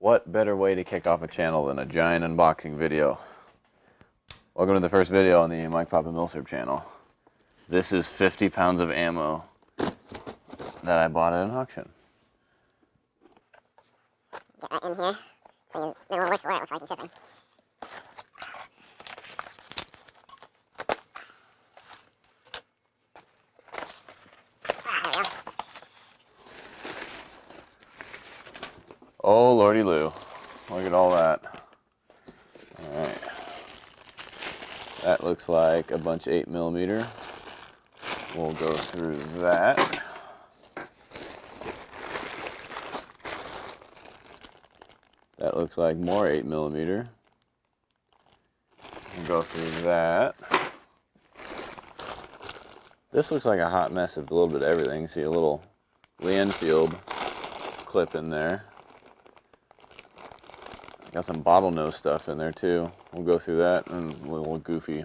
What better way to kick off a channel than a giant unboxing video? Welcome to the first video on the Mike Papa Milsurp channel. This is 50 pounds of ammo that I bought at an auction. Get right in here. So you know worse for wear, it looks like in shipping. There we go. Oh lordy Lou, look at all that. Alright. That looks like a bunch of 8mm. We'll go through that. That looks like more 8mm. We'll go through that. This looks like a hot mess of a little bit of everything. See a little Lee Enfield clip in there. Got some bottlenose stuff in there too. We'll go through that, and a little goofy,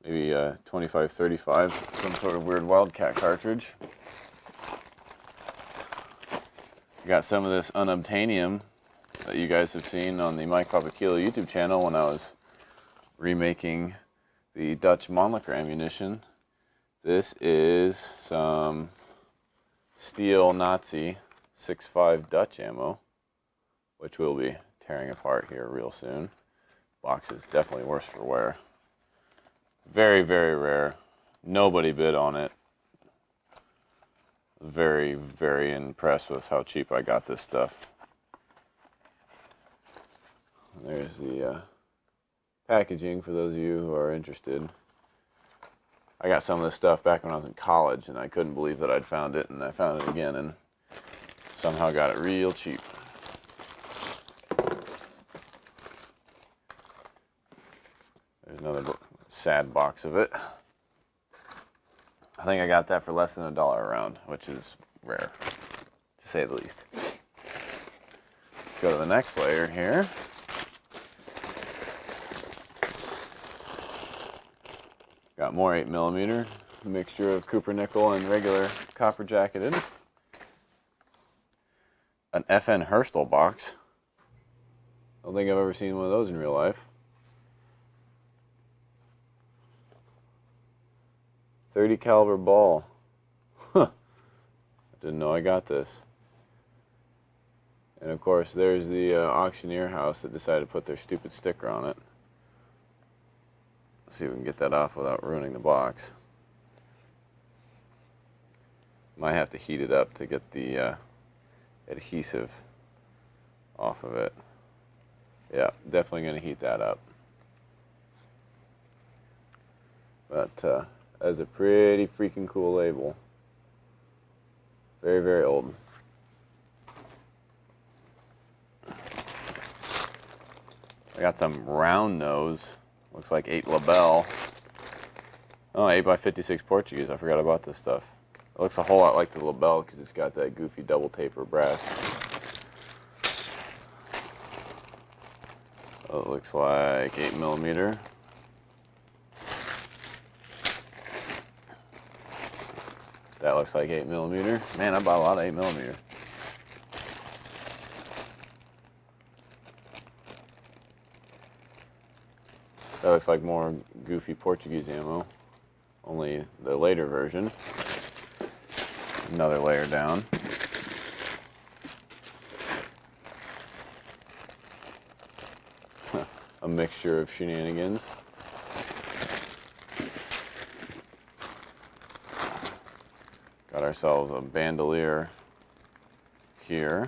maybe 25-35, some sort of weird Wildcat cartridge. Got some of this unobtainium that you guys have seen on the Mike Papa Kilo YouTube channel when I was remaking the Dutch Mannlicher ammunition. This is some steel Nazi 6.5 Dutch ammo, which we'll be tearing apart here real soon. Box is definitely worse for wear. Very, very rare. Nobody bid on it. Very, very impressed with how cheap I got this stuff. There's the packaging for those of you who are interested. I got some of this stuff back when I was in college, and I couldn't believe that I'd found it, and I found it again, and somehow got it real cheap. There's another sad box of it. I think I got that for less than $1 a round, which is rare, to say the least. Let's go to the next layer here. Got more 8mm, a mixture of Cooper nickel and regular copper jacketed. An FN Herstal box. I don't think I've ever seen one of those in real life. 30 caliber ball. Huh. I didn't know I got this. And of course there's the auctioneer house that decided to put their stupid sticker on it. Let's see if we can get that off without ruining the box. Might have to heat it up to get the adhesive off of it. Yeah, definitely going to heat that up. But that's a pretty freaking cool label. Very, very old. I got some round nose. Looks like 8 Label. Oh, 8x56 Portuguese. I forgot about this stuff. It looks a whole lot like the Label because it's got that goofy double taper brass. Oh, it looks like 8mm. That looks like 8mm. Man, I bought a lot of 8mm. That looks like more goofy Portuguese ammo, only the later version. Another layer down. A mixture of shenanigans. Got ourselves a bandolier here.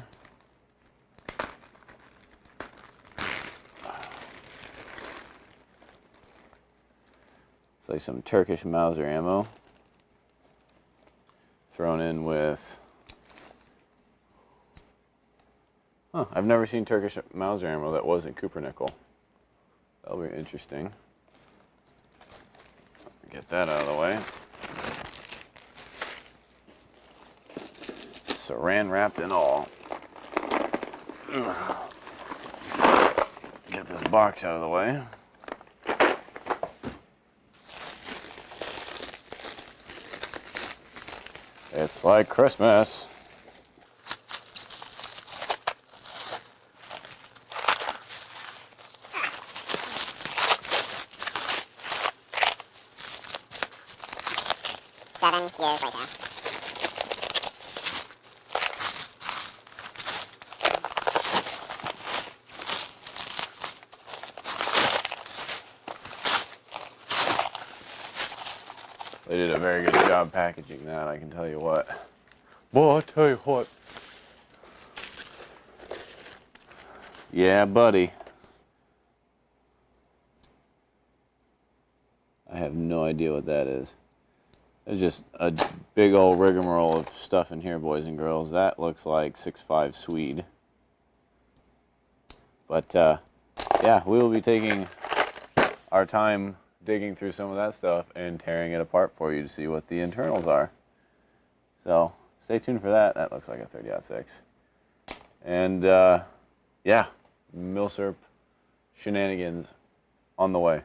It's like some Turkish Mauser ammo thrown in with, I've never seen Turkish Mauser ammo that wasn't Cooper nickel. That'll be interesting. Get that out of the way. Saran wrapped and all. Get this box out of the way. It's like Christmas. years later. They did a very good job packaging that, I can tell you what. Boy, I tell you what. Yeah, buddy. I have no idea what that is. There's just a big old rigmarole of stuff in here, boys and girls. That looks like 6.5 Swede. But, yeah, we will be taking our time digging through some of that stuff and tearing it apart for you to see what the internals are. So, stay tuned for that. That looks like a 30-06. And, yeah, milsurp shenanigans on the way.